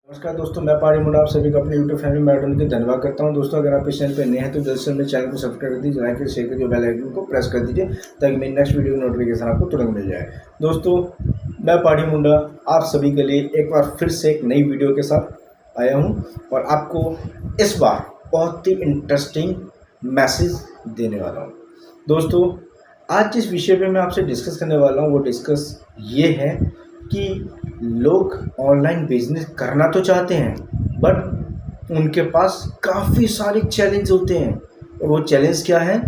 नमस्कार दोस्तों, मैं पारी मुंडा आप सभी का अपने यूट्यूब फैमिली में ऐड के धन्यवाद करता हूं। दोस्तों, अगर आप इस चैनल पर नए हैं तो जल्द से मेरे चैनल को सब्सक्राइब कर दीजिए, लाइक शेयर कर बेल आइकन को प्रेस कर दीजिए ताकि मेरी नेक्स्ट वीडियो की नोटिफिकेशन आपको तुरंत मिल जाए। दोस्तों, मैं पारी मुंडा आप सभी के लिए एक बार फिर से एक नई वीडियो के साथ आया हूँ और आपको इस बार बहुत ही इंटरेस्टिंग मैसेज देने वाला हूँ। दोस्तों, आज जिस विषय पर मैं आपसे डिस्कस करने वाला हूँ वो डिस्कस ये है कि लोग ऑनलाइन बिजनेस करना तो चाहते हैं बट उनके पास काफ़ी सारे चैलेंज होते हैं। और वो चैलेंज क्या है?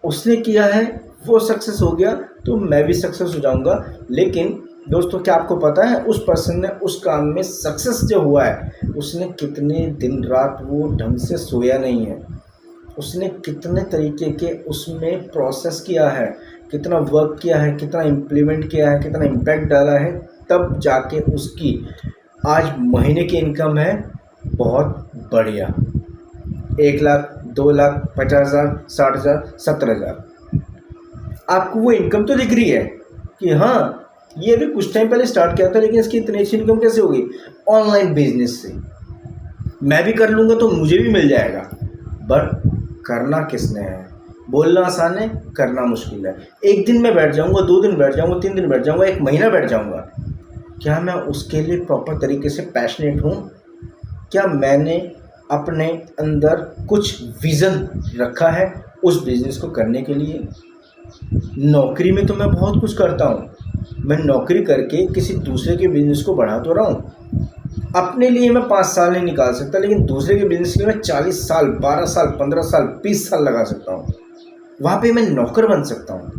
उसने किया है, वो सक्सेस हो गया तो मैं भी सक्सेस हो जाऊंगा। लेकिन दोस्तों, क्या आपको पता है उस पर्सन ने उस काम में सक्सेस जो हुआ है उसने कितने दिन रात वो ढंग से सोया नहीं है, उसने कितने तरीके के उसमें प्रोसेस किया है, कितना वर्क किया है, कितना इम्प्लीमेंट किया है, कितना इम्पैक्ट डाला है, तब जाके उसकी आज महीने की इनकम है बहुत बढ़िया। 1 लाख, 2 लाख, 50,000, 60,000, 70,000। आपको वो इनकम तो दिख रही है कि हाँ, ये अभी कुछ टाइम पहले स्टार्ट किया था लेकिन इसकी इतनी अच्छी इनकम कैसे होगी? ऑनलाइन बिजनेस से। मैं भी कर लूँगा तो मुझे भी मिल जाएगा। बट करना किसने है? बोलना आसान है, करना मुश्किल है। एक दिन में बैठ जाऊंगा, 2 दिन बैठ जाऊंगा, 3 दिन बैठ जाऊंगा, 1 महीना बैठ जाऊंगा। क्या मैं उसके लिए प्रॉपर तरीके से पैशनेट हूँ? क्या मैंने अपने अंदर कुछ विज़न रखा है उस बिज़नेस को करने के लिए? नौकरी में तो मैं बहुत कुछ करता हूँ, मैं नौकरी करके किसी दूसरे के बिज़नेस को बढ़ा तो रहा हूँ। अपने लिए मैं 5 साल नहीं निकाल सकता लेकिन दूसरे के बिज़नेस के लिए मैं 40 साल, 12 साल, 15 साल, 20 साल लगा सकता हूँ। वहाँ पे मैं नौकर बन सकता हूँ,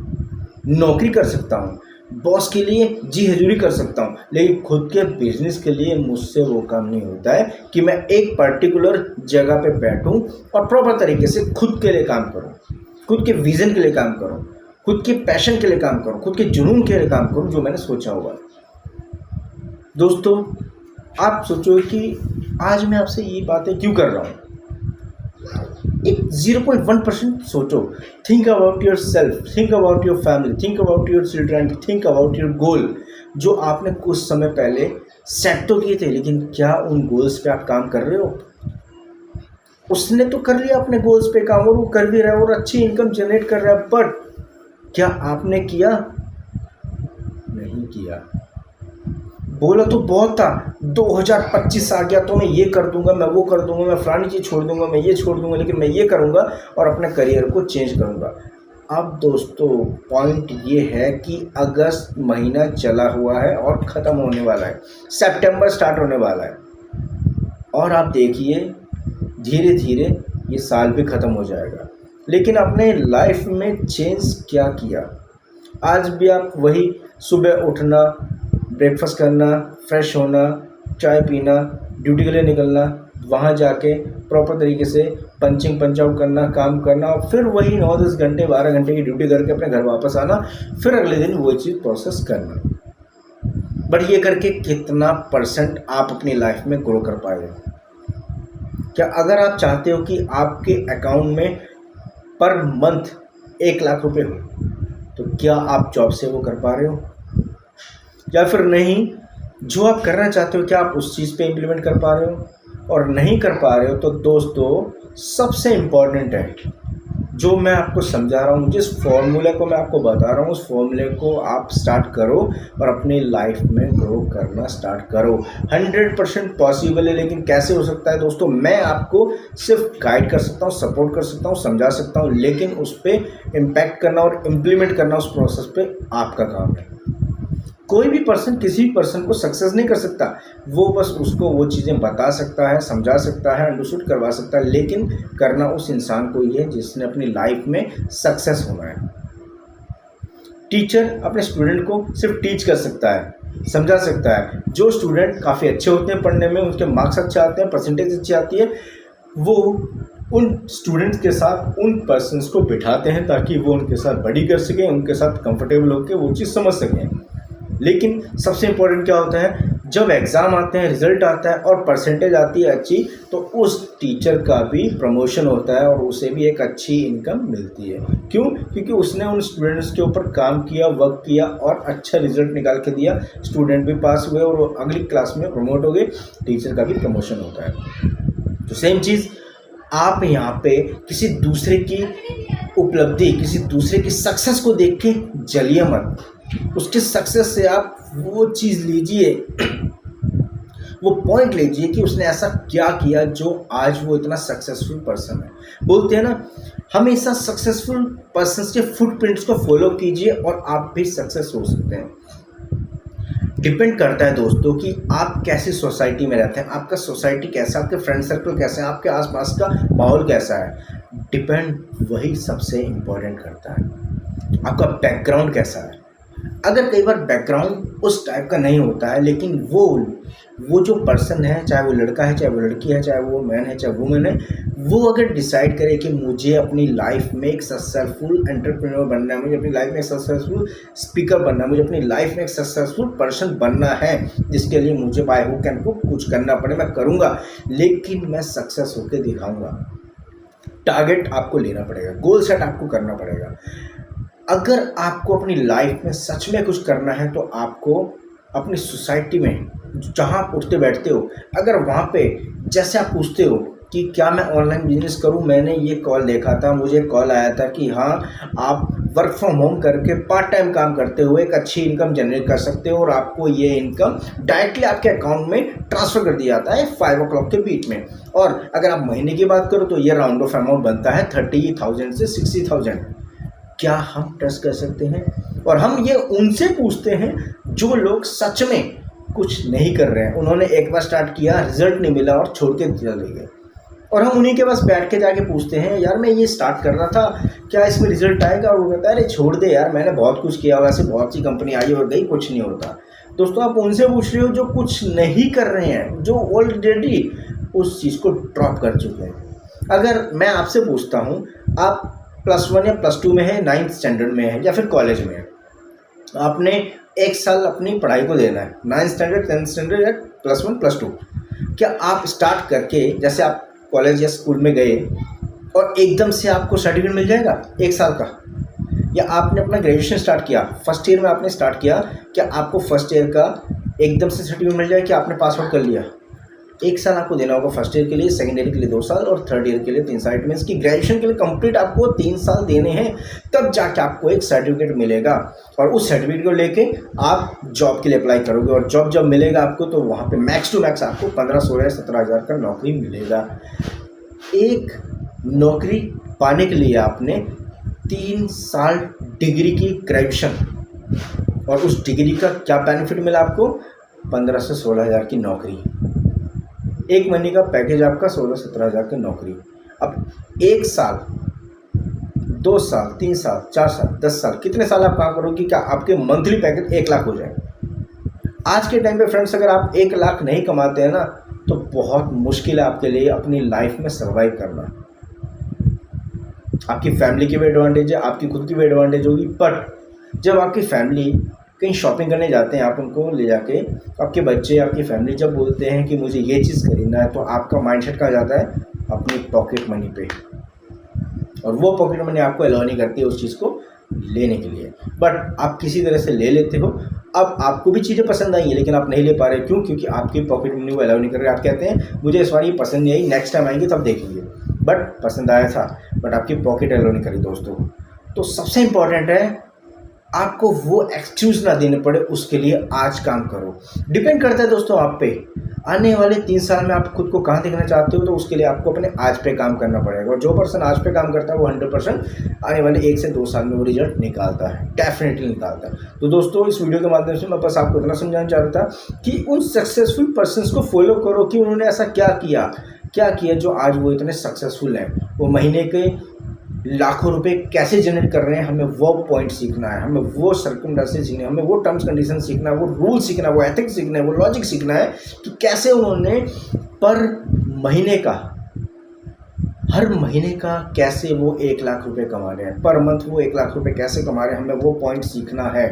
नौकरी कर सकता हूँ, बॉस के लिए जी हजूरी कर सकता हूँ। लेकिन खुद के बिजनेस के लिए मुझसे वो काम नहीं होता है कि मैं एक पर्टिकुलर जगह पे बैठूँ और प्रॉपर तरीके से खुद के लिए काम करूँ, खुद के विज़न के लिए काम करूँ, खुद के पैशन के लिए काम करूँ, खुद के जुनून के लिए काम करूँ जो मैंने सोचा हुआ। दोस्तों, आप सोचो कि आज मैं आपसे ये बातें क्यों कर रहा हूँ। एक 0.1% सोचो। Think about your self, think about your family, think about your children, think about your goal जो आपने कुछ समय पहले सेट तो किए थे, लेकिन क्या उन गोल्स पे आप काम कर रहे हो? उसने तो कर लिया अपने गोल्स पे काम और वो कर भी रहा है और अच्छी इनकम जनरेट कर रहा है, बट क्या आपने किया? नहीं किया। बोला तो बहुत था, 2025 आ गया तो मैं ये कर दूंगा, मैं वो कर दूंगा, मैं फलानी चीज़ छोड़ दूंगा, मैं ये छोड़ दूंगा, लेकिन मैं ये करूंगा और अपने करियर को चेंज करूंगा। अब दोस्तों, पॉइंट ये है कि अगस्त महीना चला हुआ है और ख़त्म होने वाला है, सितंबर स्टार्ट होने वाला है और आप देखिए धीरे धीरे ये साल भी ख़त्म हो जाएगा। लेकिन अपने लाइफ में चेंज क्या किया? आज भी आप वही सुबह उठना, ब्रेकफास्ट करना, फ्रेश होना, चाय पीना, ड्यूटी के लिए निकलना, वहाँ जाके प्रॉपर तरीके से पंच आउट करना, काम करना और फिर वही 9-10 घंटे 12 घंटे की ड्यूटी करके अपने घर वापस आना, फिर अगले दिन वो चीज़ प्रोसेस करना। बट ये करके कितना % आप अपनी लाइफ में ग्रो कर पाए? क्या अगर आप चाहते हो कि आपके अकाउंट में पर मंथ 1 लाख रुपए हो तो क्या आप जॉब से वो कर पा रहे हो? या फिर नहीं, जो आप करना चाहते हो क्या आप उस चीज़ पे इम्प्लीमेंट कर पा रहे हो? और नहीं कर पा रहे हो तो दोस्तों, सबसे इम्पॉर्टेंट है जो मैं आपको समझा रहा हूँ, जिस फॉर्मूले को मैं आपको बता रहा हूँ उस फॉर्मूले को आप स्टार्ट करो और अपनी लाइफ में ग्रो करना स्टार्ट करो। 100% पॉसिबल है, लेकिन कैसे हो सकता है दोस्तों? मैं आपको सिर्फ गाइड कर सकता हूँ, सपोर्ट कर सकता हूँ, समझा सकता हूँ, लेकिन उस पर इम्पैक्ट करना और इम्प्लीमेंट करना उस प्रोसेस पे आपका काम है। कोई भी पर्सन किसी भी पर्सन को सक्सेस नहीं कर सकता, वो बस उसको वो चीज़ें बता सकता है, समझा सकता है, अंडरस्टूड करवा सकता है, लेकिन करना उस इंसान को ही है जिसने अपनी लाइफ में सक्सेस होना है। टीचर अपने स्टूडेंट को सिर्फ टीच कर सकता है, समझा सकता है। जो स्टूडेंट काफ़ी अच्छे होते हैं पढ़ने में, उनके मार्क्स अच्छे आते हैं, परसेंटेज अच्छी आती है, वो उन स्टूडेंट्स के साथ उन पर्सन्स को बिठाते हैं ताकि वो उनके साथ बड़ी कर सकें, उनके साथ कंफर्टेबल होकर वो चीज़ समझ सकें। लेकिन सबसे इम्पोर्टेंट क्या होता है? जब एग्ज़ाम आते हैं, रिजल्ट आता है और परसेंटेज आती है अच्छी, तो उस टीचर का भी प्रमोशन होता है और उसे भी एक अच्छी इनकम मिलती है। क्यों? क्योंकि उसने उन स्टूडेंट्स के ऊपर काम किया, वर्क किया और अच्छा रिजल्ट निकाल के दिया। स्टूडेंट भी पास हुए और वो अगली क्लास में प्रमोट हो गए, टीचर का भी प्रमोशन होता है। तो सेम चीज़ आप यहाँ पे किसी दूसरे की उपलब्धि, किसी दूसरे की सक्सेस को देख के जलिए मत। उसके सक्सेस से आप वो चीज़ लीजिए, वो पॉइंट लीजिए कि उसने ऐसा क्या किया जो आज वो इतना सक्सेसफुल पर्सन है। बोलते हैं ना, हमेशा सक्सेसफुल पर्सन्स के फुटप्रिंट्स को फॉलो कीजिए और आप भी सक्सेस हो सकते हैं। डिपेंड करता है दोस्तों कि आप कैसी सोसाइटी में रहते हैं, आपका सोसाइटी कैसा, आपके फ्रेंड सर्कल कैसे हैं, आपके आसपास का माहौल कैसा है। डिपेंड वही सबसे इम्पोर्टेंट करता है। आपका बैकग्राउंड कैसा है। अगर कई बार बैकग्राउंड उस टाइप का नहीं होता है, लेकिन वो जो पर्सन है, चाहे वो लड़का है, चाहे वो लड़की है, चाहे वो मैन है, चाहे वुमेन है, वो अगर डिसाइड करे कि मुझे अपनी लाइफ में एक सक्सेसफुल एंटरप्रेन्योर बनना है, मुझे अपनी लाइफ में एक सक्सेसफुल स्पीकर बनना है, मुझे अपनी लाइफ में एक सक्सेसफुल पर्सन बनना है, जिसके लिए मुझे बाय हुक एंड क्रुक कुछ करना पड़े, मैं करूँगा, लेकिन मैं सक्सेस होकर दिखाऊँगा। टारगेट आपको लेना पड़ेगा, गोल सेट आपको करना पड़ेगा। अगर आपको अपनी लाइफ में सच में कुछ करना है तो आपको अपनी सोसाइटी में जहाँ आप उठते बैठते हो, अगर वहाँ पे जैसे आप पूछते हो कि क्या मैं ऑनलाइन बिजनेस करूँ, मैंने ये कॉल देखा था, मुझे कॉल आया था कि हाँ आप वर्क फ्रॉम होम करके पार्ट टाइम काम करते हुए एक अच्छी इनकम जनरेट कर सकते हो और आपको ये इनकम डायरेक्टली आपके अकाउंट में ट्रांसफ़र कर दिया जाता है 5 o'clock के बीच में। और अगर आप महीने की बात करो तो ये राउंड ऑफ अमाउंट बनता है 30,000 से 60,000। क्या हम ट्रस्ट कर सकते हैं? और हम ये उनसे पूछते हैं जो लोग सच में कुछ नहीं कर रहे हैं, उन्होंने एक बार स्टार्ट किया, रिजल्ट नहीं मिला और छोड़ के चले गए, और हम उन्हीं के पास बैठ के जाके पूछते हैं यार मैं ये स्टार्ट कर रहा था, क्या इसमें रिजल्ट आएगा? और वो कहता है अरे छोड़ दे यार, मैंने बहुत कुछ किया, वैसे बहुत सी कंपनी आई और गई, कुछ नहीं होता। दोस्तों आप उनसे पूछ रहे हो जो कुछ नहीं कर रहे हैं, जो ऑलरेडी उस चीज़ को ड्रॉप कर चुके हैं। अगर मैं आपसे पूछता हूँ, आप +1 या +2 में है, 9th स्टैंडर्ड में है या फिर कॉलेज में है, आपने 1 साल अपनी पढ़ाई को देना है, 9th स्टैंडर्ड, 10th स्टैंडर्ड या +1 +2। क्या आप स्टार्ट करके जैसे आप कॉलेज या स्कूल में गए और एकदम से आपको सर्टिफिकेट मिल जाएगा 1 साल का? या आपने अपना ग्रेजुएशन स्टार्ट किया, फर्स्ट ईयर में आपने स्टार्ट किया, क्या आपको फर्स्ट ईयर का एकदम से सर्टिफिकेट मिल जाएगा कि आपने पास आउट कर लिया? 1 साल आपको देना होगा फर्स्ट ईयर के लिए, सेकेंड ईयर के लिए 2 साल और थर्ड ईयर के लिए 3 साल। इट मीन्स कि ग्रेजुएशन के लिए कंप्लीट आपको 3 साल देने हैं, तब जाके आपको एक सर्टिफिकेट मिलेगा। और उस सर्टिफिकेट को लेके आप जॉब के लिए अप्लाई करोगे और जॉब जब मिलेगा आपको, तो वहाँ पे मैक्स टू मैक्स आपको 15, 16 या 17 हज़ार का नौकरी मिलेगा। एक नौकरी पाने के लिए आपने 3 साल डिग्री की ग्रेजुएशन, और उस डिग्री का क्या बेनिफिट मिला आपको? 15 से 16 हज़ार की नौकरी, 1 महीने का पैकेज आपका 16-17 हज़ार की नौकरी। अब 1 साल, 2 साल, 3 साल, 4 साल, 10 साल, कितने साल आप काम करोगे? क्या आपके मंथली पैकेज 1 लाख हो जाए? आज के टाइम पे फ्रेंड्स, अगर आप 1 लाख नहीं कमाते हैं ना, तो बहुत मुश्किल है आपके लिए अपनी लाइफ में सर्वाइव करना। आपकी फैमिली की भी एडवांटेज है, आपकी खुद की भी एडवांटेज होगी, बट जब आपकी फैमिली कहीं शॉपिंग करने जाते हैं, आप उनको ले जाके, आपके बच्चे, आपकी फैमिली जब बोलते हैं कि मुझे ये चीज़ खरीदना है, तो आपका माइंडसेट कहाँ जाता है? अपनी पॉकेट मनी पे। और वो पॉकेट मनी आपको अलाउ नहीं करती है उस चीज़ को लेने के लिए, बट आप किसी तरह से ले लेते हो। अब आपको भी चीज़ें पसंद आई हैं, लेकिन आप नहीं ले पा रहे। क्यों? क्योंकि आपकी पॉकेट मनी वो अलाउ नहीं कर रहे। आप कहते हैं मुझे इस बार ये पसंद नहीं आई, नेक्स्ट टाइम आएंगे तब देखेंगे, बट पसंद आया था, बट आपकी पॉकेट अलाउ नहीं करी दोस्तों। तो सबसे इम्पॉर्टेंट है आपको वो एक्सक्यूज़ ना देने पड़े, उसके लिए आज काम करो। डिपेंड करता है दोस्तों आप पे, आने वाले 3 साल में आप खुद को कहाँ देखना चाहते हो, तो उसके लिए आपको अपने आज पे काम करना पड़ेगा। और जो पर्सन आज पे काम करता है वो 100% आने वाले 1 से 2 साल में वो रिजल्ट निकालता है, डेफिनेटली निकालता है। तो दोस्तों इस वीडियो के माध्यम से मैं बस आपको इतना समझाना चाह रहा था कि उन सक्सेसफुल पर्सन्स को फॉलो करो कि उन्होंने ऐसा क्या किया जो आज वो इतने सक्सेसफुल हैं। वो महीने के लाखों रुपए कैसे जनरेट कर रहे हैं, हमें वो पॉइंट सीखना है, हमें वो सर्कमस्टेंसेस सीखना है, हमें वो टर्म्स कंडीशन सीखना है, वो रूल सीखना है, वो एथिक्स सीखना है, वो लॉजिक सीखना है कि कैसे उन्होंने हर महीने का कैसे वो 1 लाख रुपए कमा रहे हैं, पर मंथ वो 1 लाख रुपए कैसे कमा रहे हैं, हमें वो पॉइंट सीखना है।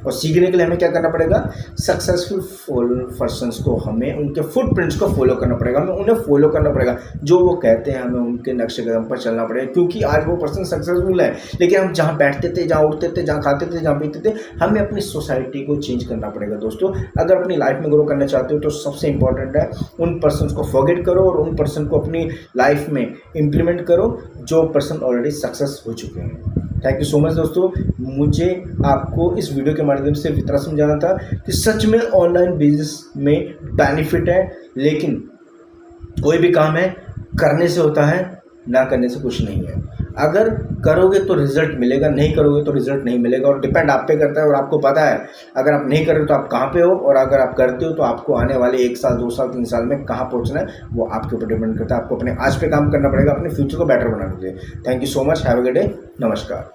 और सीखने के लिए हमें क्या करना पड़ेगा, सक्सेसफुल पर्सन्स को हमें उनके फुटप्रिंट्स को फॉलो करना पड़ेगा, हमें उन्हें फॉलो करना पड़ेगा, जो वो कहते हैं हमें उनके नक्शे कदम पर चलना पड़ेगा। क्योंकि आज वो पर्सन सक्सेसफुल है, लेकिन हम जहाँ बैठते थे, जहाँ उठते थे, जहाँ खाते थे, जहाँ पीते थे, हमें अपनी सोसाइटी को चेंज करना पड़ेगा। दोस्तों अगर अपनी लाइफ में ग्रो करना चाहते हो तो सबसे इंपॉर्टेंट है उन पर्सन को फॉरगेट करो और उन पर्सन को अपनी लाइफ में इम्प्लीमेंट करो जो पर्सन ऑलरेडी सक्सेस हो चुके हैं। थैंक यू सो मच दोस्तों। मुझे आपको इस वीडियो के माध्यम से इतना समझाना था कि सच में ऑनलाइन बिजनेस में बेनिफिट है, लेकिन कोई भी काम है करने से होता है, ना करने से कुछ नहीं है। अगर करोगे तो रिजल्ट मिलेगा, नहीं करोगे तो रिजल्ट नहीं मिलेगा, और डिपेंड आप पे करता है। और आपको पता है अगर आप नहीं कर रहे तो आप कहाँ पे हो, और अगर आप करते हो तो आपको आने वाले 1 साल 2 साल 3 साल में कहाँ पहुँचना है, वो आपके ऊपर डिपेंड करता है। आपको अपने आज पे काम करना पड़ेगा, अपने फ्यूचर को बेटर बनाने के लिए। Thank you so much, have a good day, नमस्कार।